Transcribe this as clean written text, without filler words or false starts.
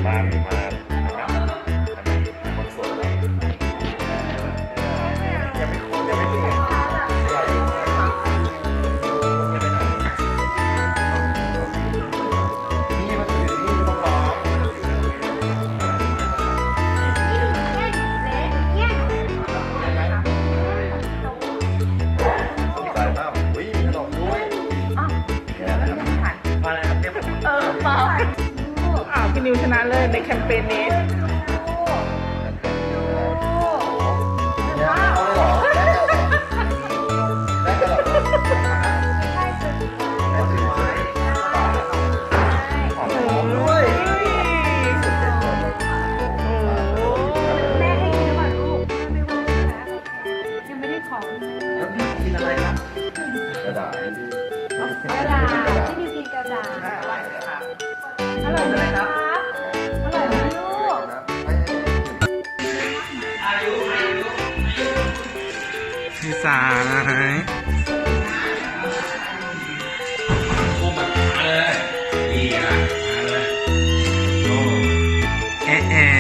มาคนสวยเลยยังไม่คุ้นยังไม่ถึงนี่มันอยู่นี่ต้องร้องสายมากวิ่งขนมด้วยมาอะไรครับเนี่ยเปล่าพี่นิวชนะเลยในแคมเปญนี้กระดาษที่มีกระดาษอร่อยไหมคะอร่อยไหมลูกพี่สาย คู่แบบมาเลยดีอ่ะมาเลยโอ้เอ๊ะ